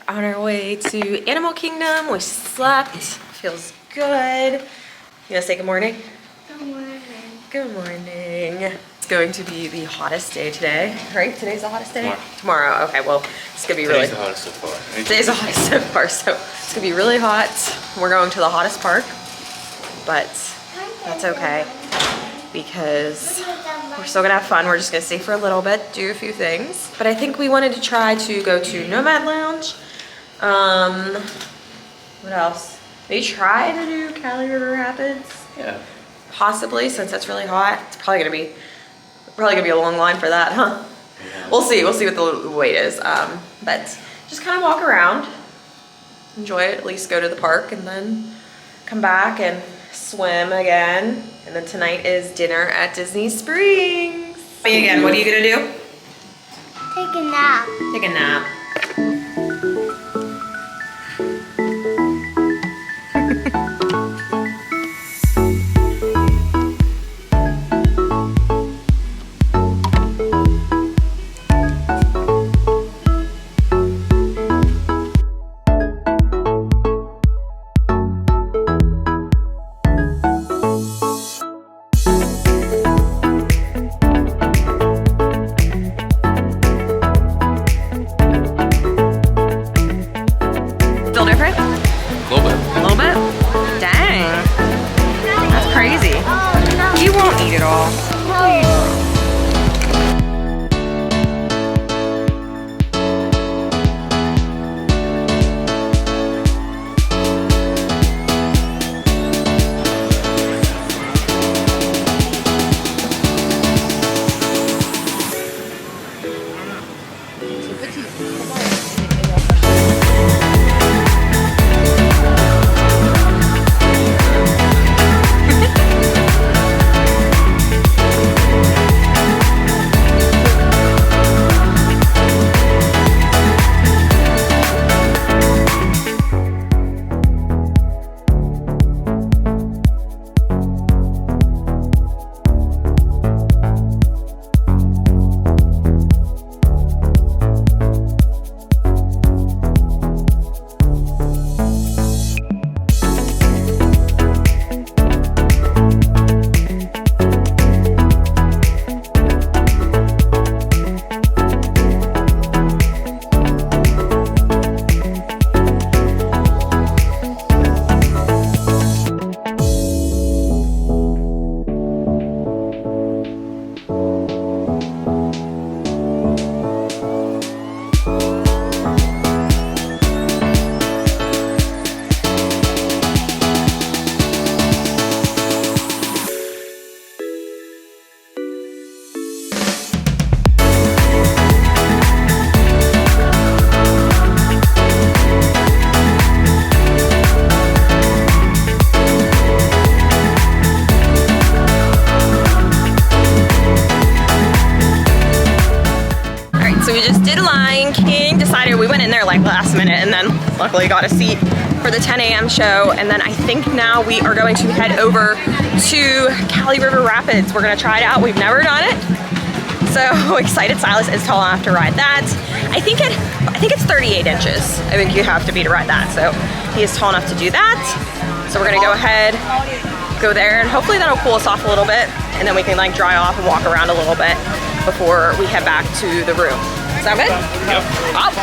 on our way to Animal Kingdom. We slept, feels good. You gonna say good morning? Good morning. Good morning. It's going to be the hottest day today, right? Today's the hottest day? Tomorrow. Okay, well, it's gonna be really... Today's the hottest so far. Today's the hottest so far, so it's gonna be really hot. We're going to the hottest park, but that's okay because we're still gonna have fun. We're just gonna stay for a little bit, do a few things. But I think we wanted to try to go to Nomad Lounge. What else? Maybe try to do Cali River Rapids. Yeah. Possibly, since it's really hot. It's probably gonna be a long line for that, huh? Yeah. We'll see what the wait is. But just kind of walk around, enjoy it, at least go to the park and then come back and swim again. And then tonight is dinner at Disney Springs. Again, what are you gonna do? Take a nap. Take a nap. Still different? A little bit. A little bit? Dang. That's crazy. Oh, no. You won't eat it all. So we just did Lion King, decided we went in there like last minute and then luckily got a seat for the 10 a.m. show. And then I think now we are going to head over to Cali River Rapids. We're gonna try it out. We've never done it. So excited. Silas is tall enough to ride that. I think it's 38 inches. I think you have to be to ride that. So he is tall enough to do that. So we're gonna go ahead, go there, and hopefully that'll cool us off a little bit. And then we can like dry off and walk around a little bit before we head back to the room. Sound good? Yep. Up.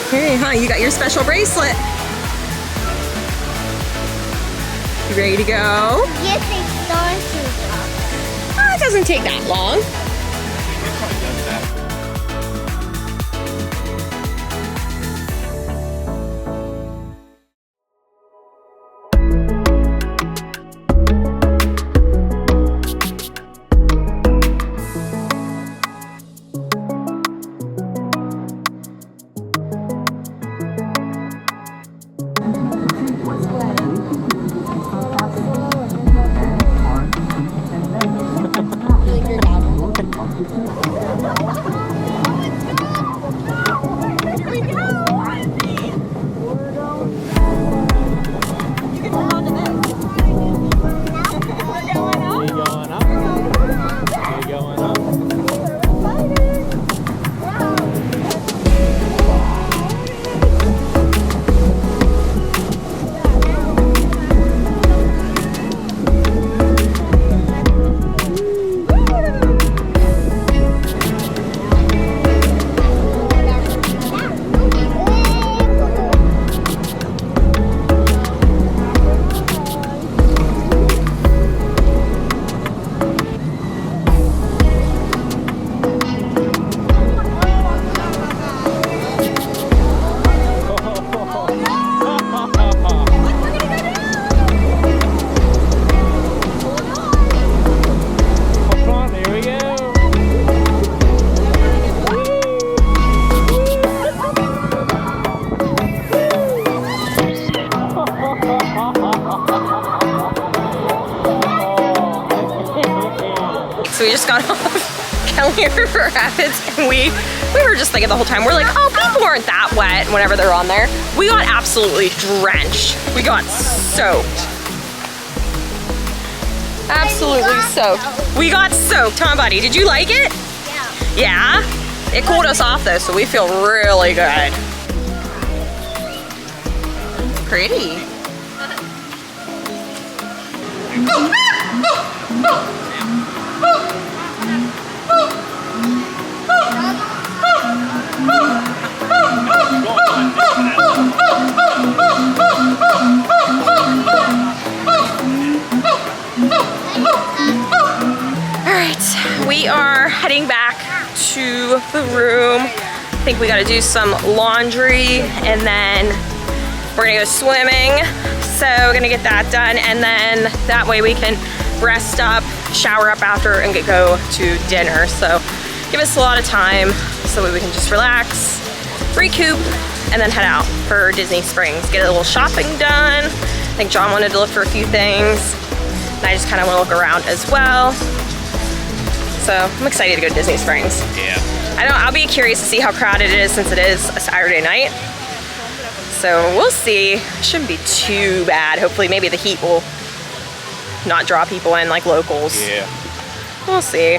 Hey, huh? You got your special bracelet. You ready to go? Yes, it's going to. Oh, it doesn't take that long. It probably does that. So we just got off Kelly River Rapids, and we were just thinking the whole time, we're like, oh, people aren't that wet whenever they're on there. We got absolutely drenched. We got soaked. Absolutely soaked. We got soaked, huh, buddy? Did you like it? Yeah. Yeah? It cooled us off though, so we feel really good. Pretty. All right, we are heading back to the room. I think we gotta do some laundry and then we're gonna go swimming. So we're gonna get that done and then that way we can rest up, shower up after and go to dinner. So give us a lot of time so that we can just relax, recoup, and then head out for Disney Springs. Get a little shopping done. I think John wanted to look for a few things and I just kind of want to look around as well. So I'm excited to go to Disney Springs. Yeah. I'll be curious to see how crowded it is since it is a Saturday night. So we'll see. Shouldn't be too bad. Hopefully maybe the heat will not draw people in like locals. Yeah. We'll see.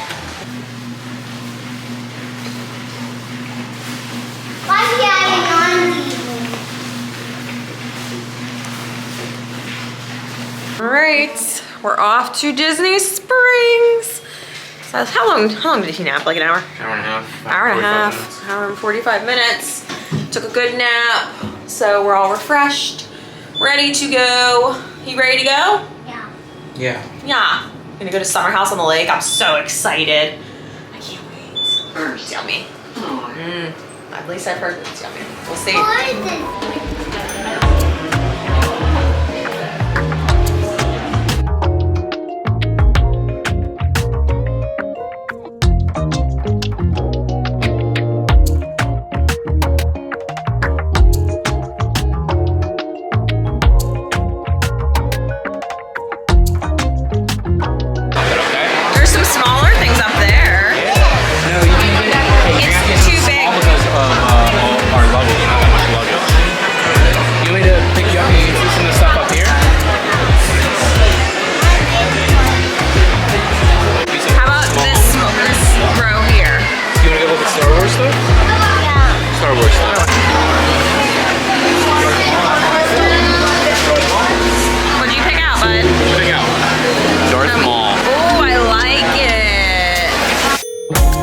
Why are you adding on these? All right, we're off to Disney Springs. So how long did he nap? Like an hour? Hour and a half. Hour and a 45 half, minutes. hour and 45 minutes. Took a good nap, so we're all refreshed, ready to go. You ready to go? Yeah. Yeah. Yeah. Gonna go to Summer House on the Lake. I'm so excited. I can't wait. It's yummy. At least I've heard it's yummy. We'll see. What is it? Okay. There's some smaller things up there. No, you can It's too big. all because of our luggage. Not that much luggage. You want me to pick you up and see some of the stuff up here? How about this row here? You want to go look at Star Wars stuff? Yeah. Star Wars stuff. What'd you pick out, bud? Pick out. Darth Maul. Oh, I like it.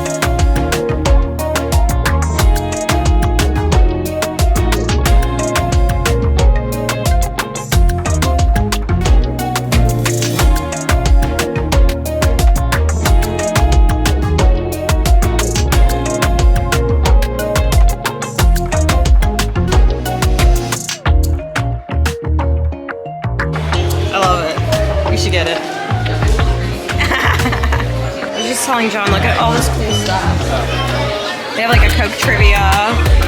I love it. We should get it. I was just telling John, look at all this cool stuff. They have like a Coke trivia.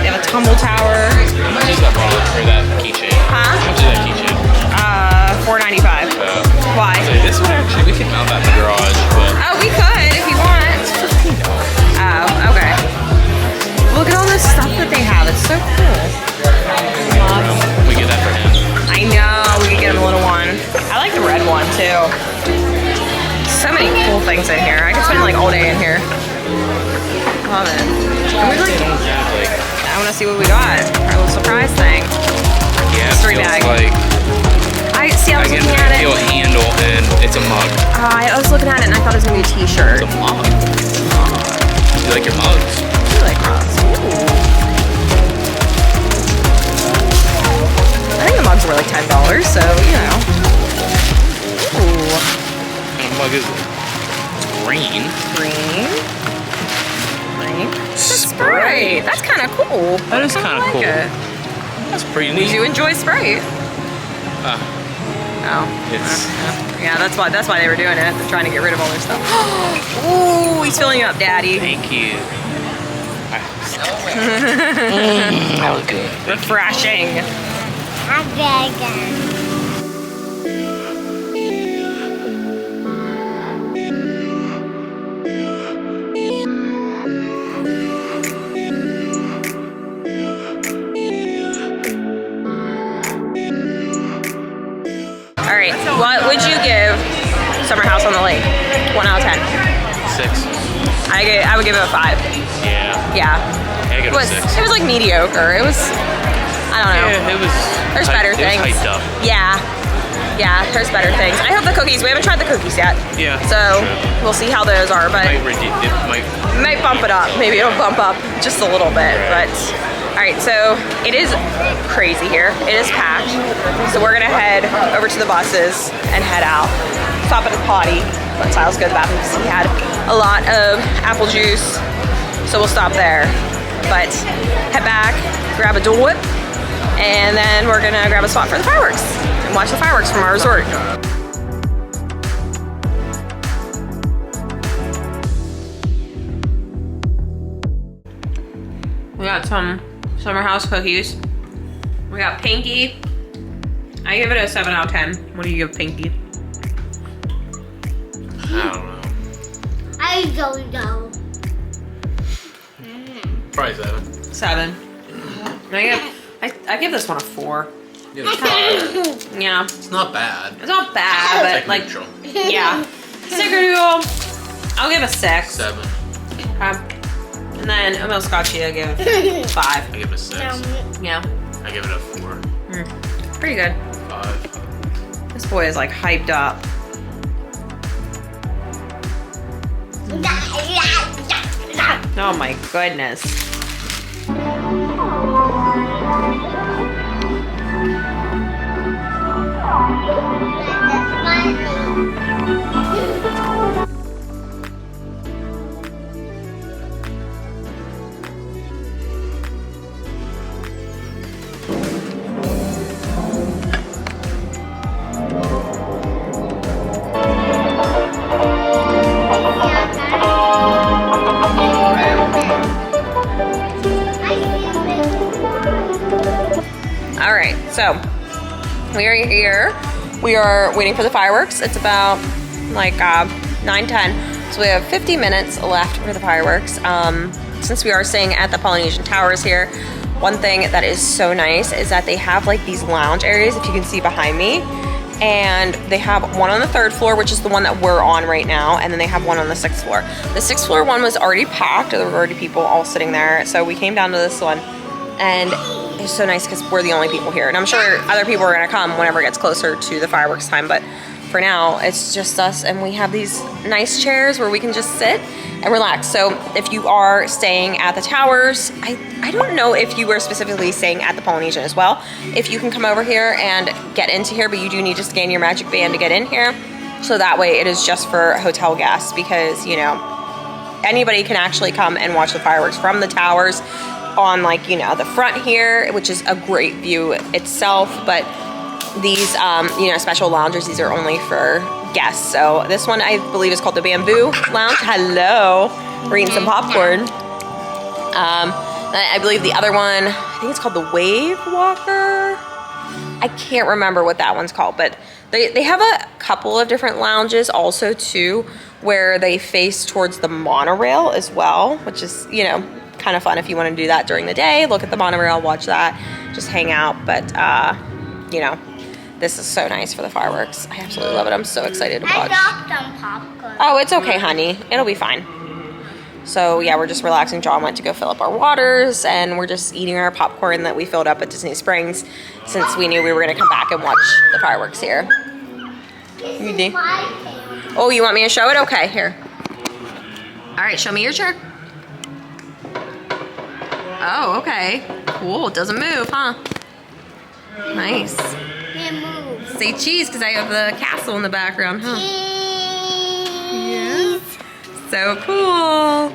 They have a tumble tower. How much is that wallet or that keychain? Huh? How much is that keychain? $4.95. Why? So this one actually, we could mount that in the garage, but Oh, we could if you want. Oh, okay. Look at all this stuff that they have. It's so cool. we get that for him. I know. We could get him a little one. I like the red one too. So many cool things in here. I could spend like all day in here. Love it. And we like. Like, I want to see what we got. Our little surprise thing. yeah, it Mystery feels bag. like I see. I was I get looking an at it. ideal handle and it's a mug. I was looking at it and I thought it was gonna be a T-shirt. It's a mug. You like your mugs? I like mugs. Ooh. I think the mugs were like $10, so you know. Ooh, What kind of mug is it? It's green. green. Green. It's a Sprite. That's kind of cool. That is I kinda like cool. it. That's pretty We neat. do enjoy Sprite. Oh. It's Yeah, that's why they were doing it. They're trying to get rid of all their stuff. Ooh, he's filling up, Daddy. thank you. That was good. Refreshing. I'm vegan. I would give it a 5. Yeah. Yeah. I give it a 6. It was like mediocre. It was, I don't know. Yeah, it was. There's better It things. was hyped up. Yeah. Yeah, there's better things. I hope the cookies, we haven't tried the cookies yet. Yeah. So True. we'll see how those are, but It might bump it up. Maybe it'll bump up just a little bit, but all right, so it is crazy here. It is packed. So we're gonna head over to the buses and head out. Stop at a potty. Let Silas go to the bathroom because he had a lot of apple juice. So we'll stop there. But head back, grab a Dole Whip, and then we're gonna grab a spot for the fireworks and watch the fireworks from our resort. We got some summer house cookies. We got Pinky. I give it a 7 out of 10. What do you give Pinky? I don't know. I don't know. Probably 7. 7. I give this one a 4. Yeah, it's 5. Yeah, It's not bad. it's not bad, but It's like, neutral. yeah. Snickerdoodle, I'll give a 6. 7. Okay. And then a Scotchy, I give 5. I give it a 6. Yeah, I give it a 4. pretty good. 5. This boy is like hyped up. Oh my goodness. All right, so we are here. We are waiting for the fireworks. It's about like 9:10, so we have 50 minutes left for the fireworks. Since we are staying at the Polynesian Towers here, one thing that is so nice is that they have like these lounge areas, if you can see behind me, and they have one on the 3rd floor, which is the one that we're on right now, and then they have one on the 6th floor. The 6th floor one was already packed. There were already people all sitting there, so we came down to this one, and it's so nice because we're the only people here, and I'm sure other people are gonna come whenever it gets closer to the fireworks time, but for now it's just us, and we have these nice chairs where we can just sit and relax. So if you are staying at the towers, I don't know if you were specifically staying at the Polynesian as well, if you can come over here and get into here, but you do need to scan your magic band to get in here, so that way it is just for hotel guests, because you know, anybody can actually come and watch the fireworks from the towers on, like, you know, the front here, which is a great view itself, but these you know, special lounges, these are only for guests. So this one I believe is called the Bamboo Lounge. Hello, we're eating some popcorn. I believe the other one, I think it's called the Wave Walker. I can't remember what that one's called, but they have a couple of different lounges also too, where they face towards the monorail as well, which is, you know, kind of fun if you want to do that during the day. Look at the monorail, watch that, just hang out. But you know, this is so nice for the fireworks. I absolutely love it. I'm so excited to watch. I dropped some popcorn. Oh, it's okay, honey. It'll be fine. So yeah, we're just relaxing. John went to go fill up our waters, and we're just eating our popcorn that we filled up at Disney Springs, since we knew we were gonna come back and watch the fireworks here. You do? Oh, you want me to show it? Okay, here. All right, show me your chair. Oh, okay. Cool. It doesn't move, huh? Nice. It moves. Say cheese because I have the castle in the background, huh? Cheese. So cool.